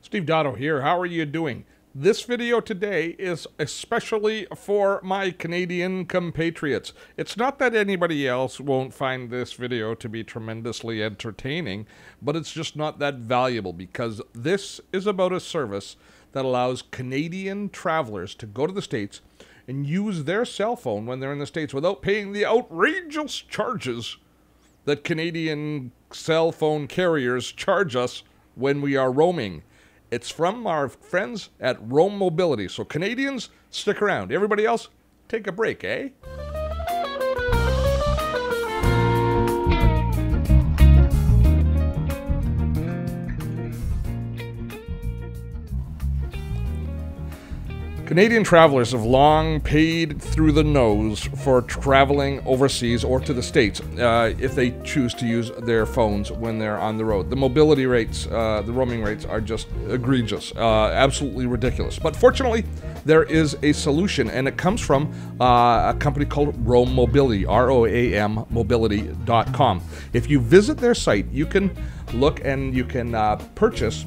Steve Dotto here. How are you doing? This video today is especially for my Canadian compatriots. It's not that anybody else won't find this video to be tremendously entertaining, but it's just not that valuable because this is about a service that allows Canadian travelers to go to the States and use their cell phone when they're in the States without paying the outrageous charges that Canadian cell phone carriers charge us when we are roaming. It's from our friends at RoamMobility. So Canadians, stick around. Everybody else, take a break, eh? Canadian travelers have long paid through the nose for traveling overseas or to the States if they choose to use their phones when they're on the road. The mobility rates, the roaming rates are just egregious, absolutely ridiculous. But fortunately, there is a solution, and it comes from a company called RoamMobility, RoamMobility.com. Mobility.com. If you visit their site, you can look and you can purchase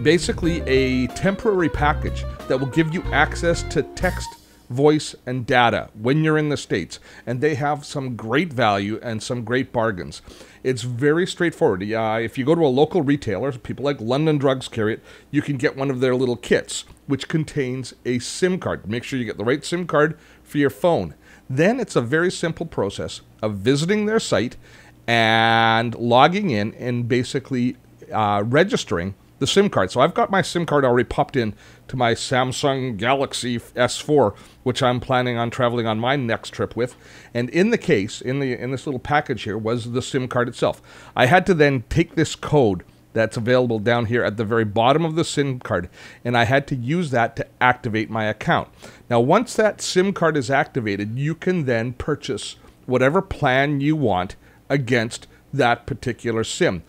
basically a temporary package that will give you access to text, voice, and data when you're in the States. And they have some great value and some great bargains. It's very straightforward. If you go to a local retailer, people like London Drugs carry it, you can get one of their little kits, which contains a SIM card. Make sure you get the right SIM card for your phone. Then it's a very simple process of visiting their site and logging in and basically registering the SIM card. So I've got my SIM card already popped in to my Samsung Galaxy S4, which I'm planning on traveling on my next trip with. And in the case, in this little package here, was the SIM card itself. I had to then take this code that's available down here at the very bottom of the SIM card, and I had to use that to activate my account. Now, once that SIM card is activated, you can then purchase whatever plan you want against that particular SIM.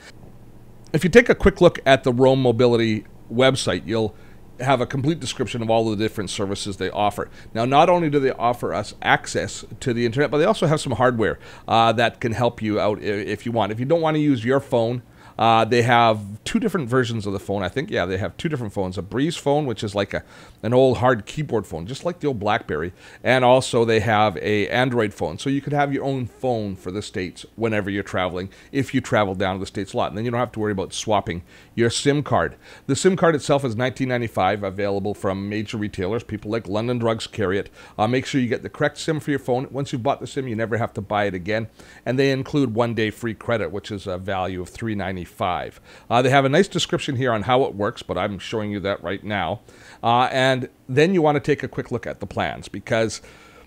If you take a quick look at the RoamMobility website, you'll have a complete description of all the different services they offer. Now, not only do they offer us access to the internet, but they also have some hardware that can help you out if you want. If you don't want to use your phone, they have two different versions of the phone. I think, yeah, they have two different phones. A Breeze phone, which is like an old hard keyboard phone, just like the old BlackBerry. And also they have a Android phone. So you could have your own phone for the States whenever you're traveling, if you travel down to the States a lot. And then you don't have to worry about swapping your SIM card. The SIM card itself is $19.95, available from major retailers. People like London Drugs carry it. Make sure you get the correct SIM for your phone. Once you've bought the SIM, you never have to buy it again. And they include 1 day free credit, which is a value of $3.95. They have a nice description here on how it works, but I'm showing you that right now. And then you want to take a quick look at the plans, because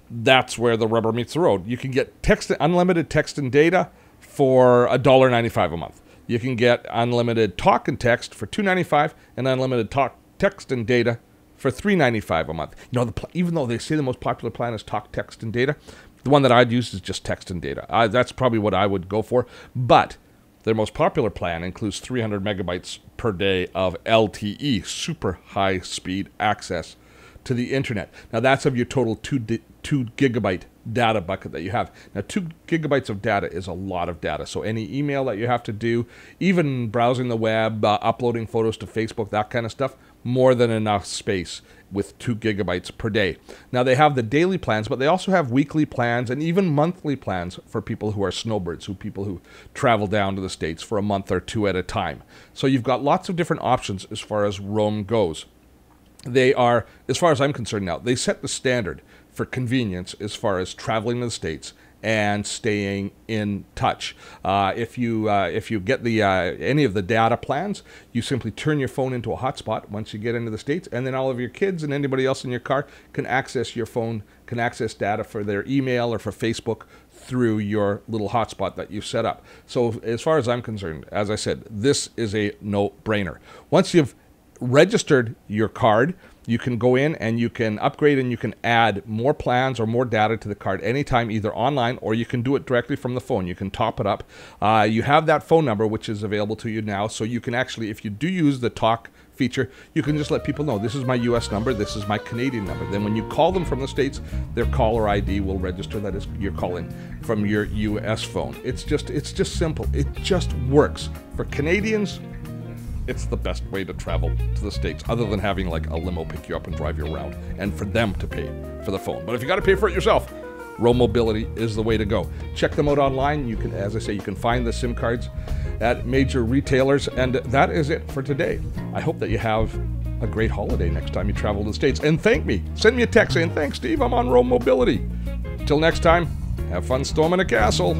that's where the rubber meets the road. You can get unlimited text and data for $1.95 a month. You can get unlimited talk and text for $2.95 and unlimited text and data for $3.95 a month. You know, even though they say the most popular plan is talk, text, and data, the one that I'd use is just text and data. That's probably what I would go for. But their most popular plan includes 300 megabytes per day of LTE, super high speed access to the internet. Now that's of your total 2 gigabyte data bucket that you have. Now 2 gigabytes of data is a lot of data. So any email that you have to do, even browsing the web, uploading photos to Facebook, that kind of stuff, more than enough space with 2 gigabytes per day. Now they have the daily plans, but they also have weekly plans and even monthly plans for people who are snowbirds, people who travel down to the States for a month or two at a time. So you've got lots of different options as far as Roam goes. They are, as far as I'm concerned now, they set the standard for convenience as far as traveling to the States and staying in touch. If you get any of the data plans, you simply turn your phone into a hotspot once you get into the States, and then all of your kids and anybody else in your car can access your phone, can access data for their email or for Facebook through your little hotspot that you set up. So as far as I'm concerned, as I said, this is a no-brainer. Once you've registered your card, you can go in and you can upgrade and you can add more plans or more data to the card anytime, either online or you can do it directly from the phone. You can top it up. You have that phone number, which is available to you now, so you can actually, if you do use the talk feature, you can just let people know, this is my US number, this is my Canadian number. Then when you call them from the States, their caller ID will register that is you're calling from your US phone. It's just simple. It just works. For Canadians, it's the best way to travel to the States, other than having like a limo pick you up and drive you around, and for them to pay for the phone. But if you got to pay for it yourself, RoamMobility is the way to go. Check them out online. You can, as I say, you can find the SIM cards at major retailers. And that is it for today. I hope that you have a great holiday next time you travel to the States. And thank me. Send me a text saying, thanks, Steve, I'm on RoamMobility. Till next time, have fun storming a castle.